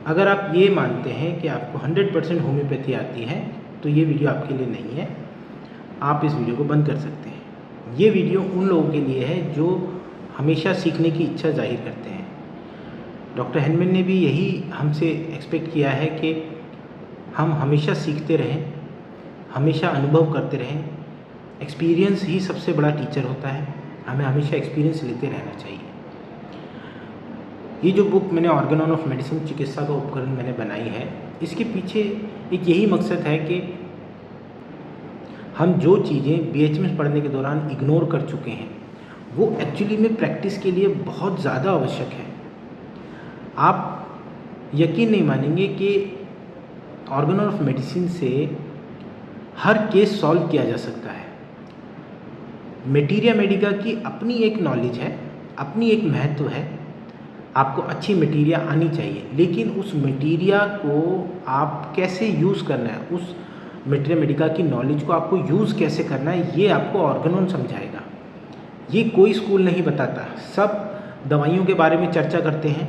अगर आप ये मानते हैं कि आपको 100% होम्योपैथी आती है तो ये वीडियो आपके लिए नहीं है, आप इस वीडियो को बंद कर सकते हैं। ये वीडियो उन लोगों के लिए है जो हमेशा सीखने की इच्छा जाहिर करते हैं। डॉक्टर हेनमैन ने भी यही हमसे एक्सपेक्ट किया है कि हम हमेशा सीखते रहें, हमेशा अनुभव करते रहें। एक्सपीरियंस ही सबसे बड़ा टीचर होता है, हमें हमेशा एक्सपीरियंस लेते रहना चाहिए। ये जो बुक मैंने ऑर्गेनॉन ऑफ मेडिसिन, चिकित्सा का उपकरण मैंने बनाई है, इसके पीछे एक यही मकसद है कि हम जो चीज़ें बीएचएमएस पढ़ने के दौरान इग्नोर कर चुके हैं वो एक्चुअली में प्रैक्टिस के लिए बहुत ज़्यादा आवश्यक है। आप यकीन नहीं मानेंगे कि ऑर्गेनॉन ऑफ मेडिसिन से हर केस सॉल्व किया जा सकता है। मटीरिया मेडिका की अपनी एक नॉलेज है, अपनी एक महत्व है। आपको अच्छी मटीरिया आनी चाहिए, लेकिन उस मटीरिया को आप कैसे यूज़ करना है, उस मटीरिया मेडिका की नॉलेज को आपको यूज़ कैसे करना है, ये आपको ऑर्गेनॉन समझाएगा। ये कोई स्कूल नहीं बताता। सब दवाइयों के बारे में चर्चा करते हैं,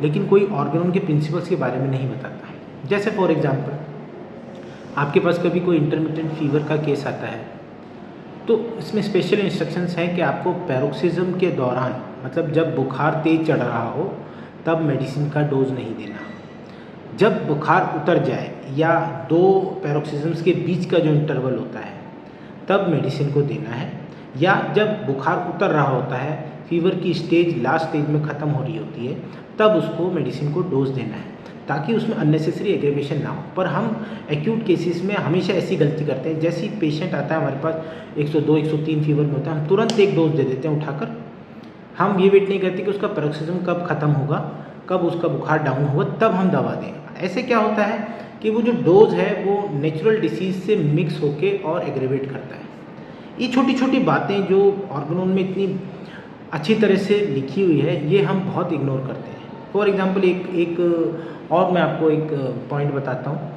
लेकिन कोई ऑर्गेनॉन के प्रिंसिपल्स के बारे में नहीं बताता। जैसे फॉर एग्जांपल, आपके पास कभी कोई इंटरमिटेंट फीवर का केस आता है तो इसमें स्पेशल इंस्ट्रक्शंस हैं कि आपको पैरोक्सिज्म के दौरान, मतलब जब बुखार तेज़ चढ़ रहा हो, तब मेडिसिन का डोज नहीं देना। जब बुखार उतर जाए या 2 पैरोक्सिज्म्स के बीच का जो इंटरवल होता है तब मेडिसिन को देना है, या जब बुखार उतर रहा होता है, फीवर की स्टेज लास्ट स्टेज में ख़त्म हो रही होती है, तब उसको मेडिसिन को डोज देना है, ताकि उसमें अननेसेसरी एग्रेवेशन ना हो। पर हम एक्यूट केसेस में हमेशा ऐसी गलती करते हैं। जैसे ही पेशेंट आता है हमारे पास 102 103 फीवर में होता है, हम तुरंत एक डोज दे देते हैं उठाकर। हम ये वेट नहीं करते कि उसका पैरोक्सिज्म कब ख़त्म होगा, कब उसका बुखार डाउन होगा, तब हम दवा दें। ऐसे क्या होता है कि वो जो डोज है वो नेचुरल डिसीज़ से मिक्स होके और एग्रेवेट करता है। ये छोटी छोटी बातें जो ऑर्गेनॉन में इतनी अच्छी तरह से लिखी हुई है, ये हम बहुत इग्नोर करते हैं। फॉर एग्जांपल एक और मैं आपको एक पॉइंट बताता हूँ।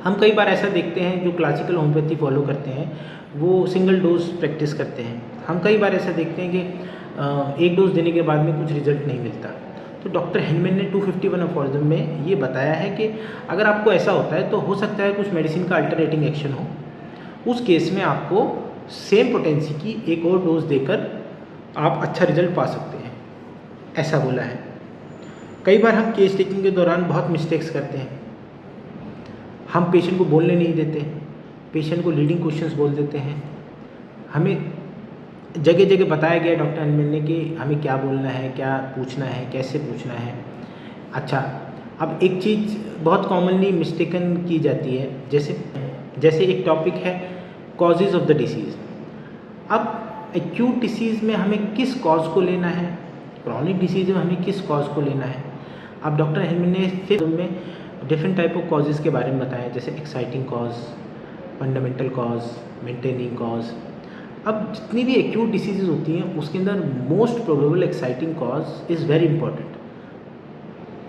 हम कई बार ऐसा देखते हैं, जो क्लासिकल होम्योपैथी फॉलो करते हैं वो सिंगल डोज प्रैक्टिस करते हैं। हम कई बार ऐसा देखते हैं कि एक डोज देने के बाद में कुछ रिजल्ट नहीं मिलता। तो डॉक्टर हेनमैन ने 251 अफॉरिज्म में ये बताया है कि अगर आपको ऐसा होता है तो हो सकता है कुछ मेडिसिन का अल्टरनेटिंग एक्शन हो। उस केस में आपको सेम पोटेंसी की एक और डोज देकर आप अच्छा रिजल्ट पा सकते हैं, ऐसा बोला है। कई बार हम केस टेकिंग के दौरान बहुत मिस्टेक्स करते हैं। हम पेशेंट को बोलने नहीं देते, पेशेंट को लीडिंग क्वेश्चंस बोल देते हैं। हमें जगह जगह बताया गया डॉक्टर हेनमैन ने कि हमें क्या बोलना है, क्या पूछना है, कैसे पूछना है। अच्छा, अब एक चीज़ बहुत कॉमनली मिस्टेकन की जाती है, जैसे एक टॉपिक है कॉजेज़ ऑफ द डिसीज़। अब एक्यूट डिसीज़ में हमें किस कॉज को लेना है, क्रॉनिक डिसीज़ में हमें किस कॉज को लेना है। अब डॉक्टर हेनमैन ने फिर में डिफरेंट टाइप ऑफ कॉजेज़ के बारे में बताया, जैसे exciting cause, fundamental cause, maintaining cause. अब जितनी भी एक्यूट डिसीज़ होती हैं उसके अंदर most probable exciting cause is very important.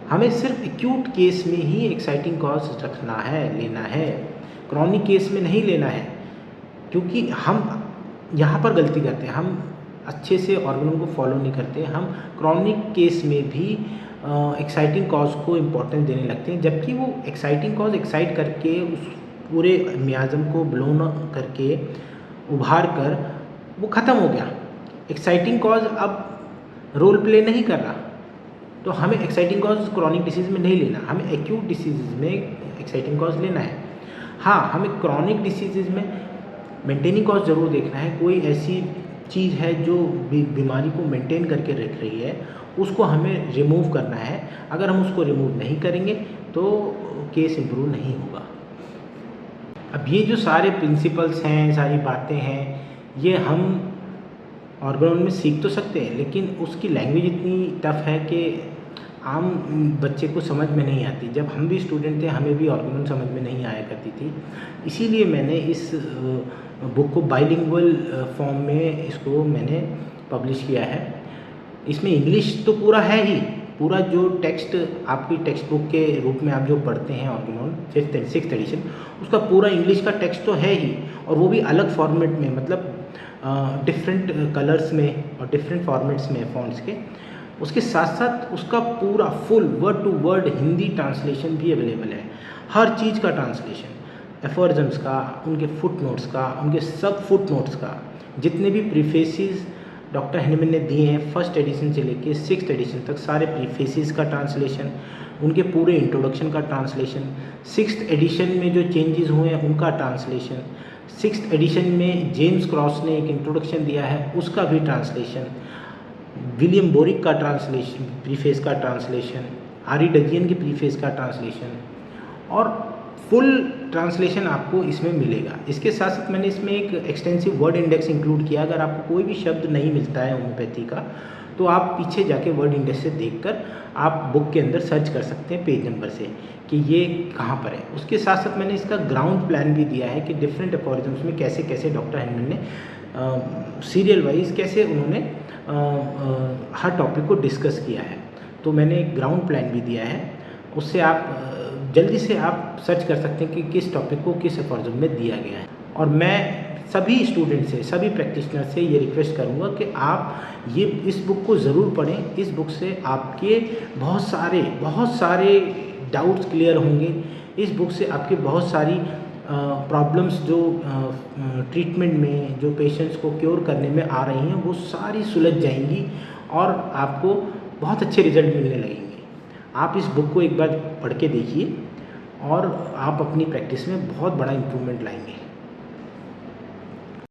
हमें सिर्फ एक्यूट केस में ही एक्साइटिंग कॉज रखना है, लेना है, क्रॉनिक केस में नहीं लेना है। क्योंकि हम यहाँ पर गलती करते हैं, हम अच्छे से ऑर्गेनॉन को फॉलो नहीं करते। हम क्रॉनिक केस में भी एक्साइटिंग कॉज को इम्पोर्टेंस देने लगते हैं, जबकि वो एक्साइटिंग कॉज एक्साइट करके उस पूरे मियाज़म को ब्लोन करके उभार कर वो ख़त्म हो गया। एक्साइटिंग कॉज अब रोल प्ले नहीं कर रहा, तो हमें एक्साइटिंग कॉज क्रॉनिक डिसीज़ में नहीं लेना, हमें एक्यूट डिसीज़ में एक्साइटिंग कॉज लेना है। हाँ, हमें क्रॉनिक डिसीज़ में मेंटेनिंग कॉज ज़रूर देखना है। कोई ऐसी चीज़ है जो बीमारी को मेंटेन करके रख रही है, उसको हमें रिमूव करना है। अगर हम उसको रिमूव नहीं करेंगे तो केस इम्प्रूव नहीं होगा। अब ये जो सारे प्रिंसिपल्स हैं, सारी बातें हैं, ये हम ऑर्गेनॉन में सीख तो सकते हैं, लेकिन उसकी लैंग्वेज इतनी टफ है कि आम बच्चे को समझ में नहीं आती। जब हम भी स्टूडेंट थे हमें भी ऑर्गेनॉन समझ में नहीं आया करती थी। इसीलिए मैंने इस बुक को बाइलिंगुअल फॉर्म में इसको मैंने पब्लिश किया है। इसमें इंग्लिश तो पूरा है ही, पूरा जो टेक्स्ट आपकी टेक्स्ट बुक के रूप में आप जो पढ़ते हैं Organon 5th and 6th addition, उसका पूरा इंग्लिश का टेक्स्ट तो है ही, और वो भी अलग फॉर्मेट में, मतलब डिफरेंट कलर्स में और डिफरेंट फॉर्मेट्स में फ़ॉन्ट्स के, उसके साथ साथ उसका पूरा full word to word Hindi translation भी अवेलेबल है, हर चीज़ का ट्रांसलेशन, एफोरिज्म्स का, उनके फुट नोट्स का, उनके सब फुट नोट्स का, जितने भी प्रीफेसिस डॉक्टर हैनीमैन ने दिए हैं फर्स्ट एडिशन से लेके 6th एडिशन तक, सारे प्रीफेसिस का ट्रांसलेशन, उनके पूरे इंट्रोडक्शन का ट्रांसलेशन, 6th एडिशन में जो चेंजेस हुए हैं उनका ट्रांसलेशन, 6th एडिशन में जेम्स क्रॉस ने एक इंट्रोडक्शन दिया है उसका भी ट्रांसलेशन, विलियम बोरिक का ट्रांसलेशन, प्रीफेस का ट्रांसलेशन, आरी डजियन की प्रीफेस का ट्रांसलेशन, और फुल ट्रांसलेशन आपको इसमें मिलेगा। इसके साथ साथ मैंने इसमें एक एक्सटेंसिव वर्ड इंडेक्स इंक्लूड किया। अगर आपको कोई भी शब्द नहीं मिलता है होम्योपैथी का, तो आप पीछे जाके वर्ड इंडेक्स से देखकर आप बुक के अंदर सर्च कर सकते हैं पेज नंबर से कि ये कहाँ पर है। उसके साथ साथ मैंने इसका ग्राउंड प्लान भी दिया है कि डिफरेंट एफोरिज्म्स में कैसे कैसे डॉक्टर हैनीमैन ने सीरियल वाइज कैसे उन्होंने हर टॉपिक को डिस्कस किया है। तो मैंने एक ग्राउंड प्लान भी दिया है, उससे आप जल्दी से आप सर्च कर सकते हैं कि किस टॉपिक को किस एफोरिज्म में दिया गया है। और मैं सभी स्टूडेंट से, सभी प्रैक्टिशनर से ये रिक्वेस्ट करूँगा कि आप ये इस बुक को ज़रूर पढ़ें। इस बुक से आपके बहुत सारे डाउट्स क्लियर होंगे। इस बुक से आपके बहुत सारी प्रॉब्लम्स जो ट्रीटमेंट में, जो पेशेंट्स को क्योर करने में आ रही हैं, वो सारी सुलझ जाएंगी और आपको बहुत अच्छे रिजल्ट मिलने लगेंगे। आप इस बुक को एक बार पढ़ के देखिए और आप अपनी प्रैक्टिस में बहुत बड़ा इम्प्रूवमेंट लाएंगे।